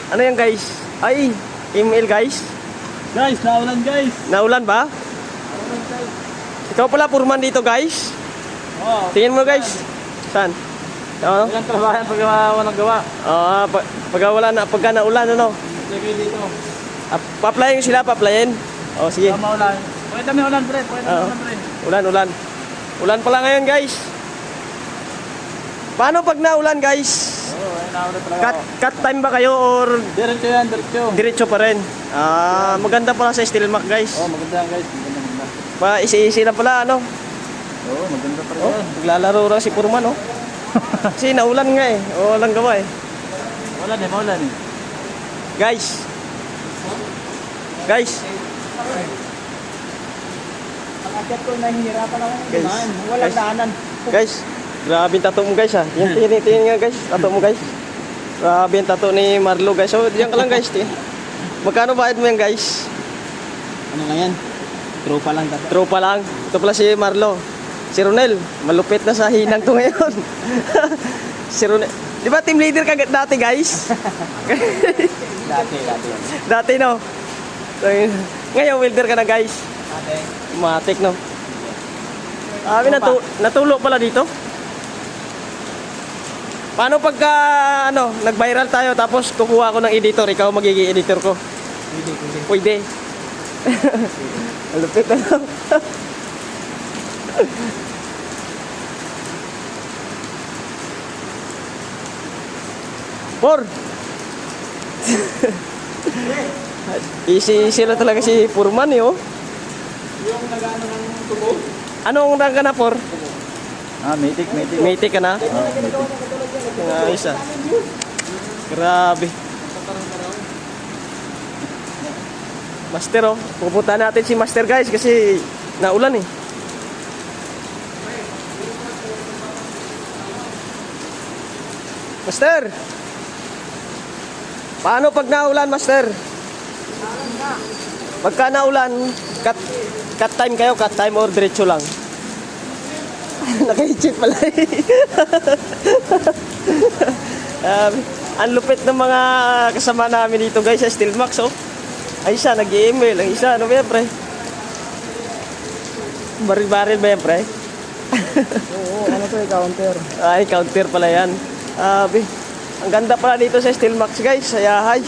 Ano yan guys? Ay, email guys. Guys, naulan guys. Naulan ba? Naulan guys. Ikaw pala purman dito guys. Oo. Tingin mo guys. Saan? Ano? Ilang trabahan pag walang gawa. Pag wala na, pagka naulan ano? Lagay dito. Pa-applyin sila, pa-applyin. Oh, sige. Maulan. Pwede kami ulan pre. Pwede kami ulan pre. Ulan. Ulan pala ngayon guys. Paano pag naulan guys? Oo, naulan talaga. Cut time ba kayo or Diretso yan, diretso. diretso pa rin? Maganda pala sa steel mac guys. Oo, maganda guys. Maganda. Pa isi-isi lang pala ano. Oo, maganda pa rin Oh, yan. naglalaro lang si Purman oh. Kasi naulan nga eh. O walang gawa eh. Maulan eh. Guys. Pag-akyat ko, nahihirapan ako. Guys. Walang daanan. Guys, grabe yung tattoo mo guys ha. Tingin nga guys, tattoo mo guys. Grabe yung tattoo ni Marlo guys. So, diyan ka lang guys. Magkano bayad mo yan guys? Ano nga yan? Tropa lang dapat. Tropa lang. Ito pala si Marlo. Si Ronel, malupit na sa hinang to ngayon. Si Ronel. Di ba team leader ka dati guys? Dati. Dati no? So, ngayon welder ka na guys. Dati. Matik no? Natulo pala dito. Paano pagka nag-viral tayo tapos kukuha ko ng editor, ikaw magiging editor ko? Pwede. Malupit na no? Por! Easy lang talaga si Purman eh oh. Yung nag-ano ng tubo? Anong rank ka na, Por? Matic. Matic ka na? Ayos ah. Grabe. Master oh. Pupunta natin si Master guys kasi naulan eh. Master! Paano pag naulan, Master? Pagka naulan, cut time kayo, cut time or diretso lang? Naka-chip pala eh. Ang lupit ng mga kasama namin dito guys sa Steelmax oh. Ay isa, nag-email. Ang isa, ano ba yan pre? Baril-baril ba yan pre? Oo, ano to counter. Ay, counter pala yan. Ang ganda pala dito sa Steelmax guys. Ayahay.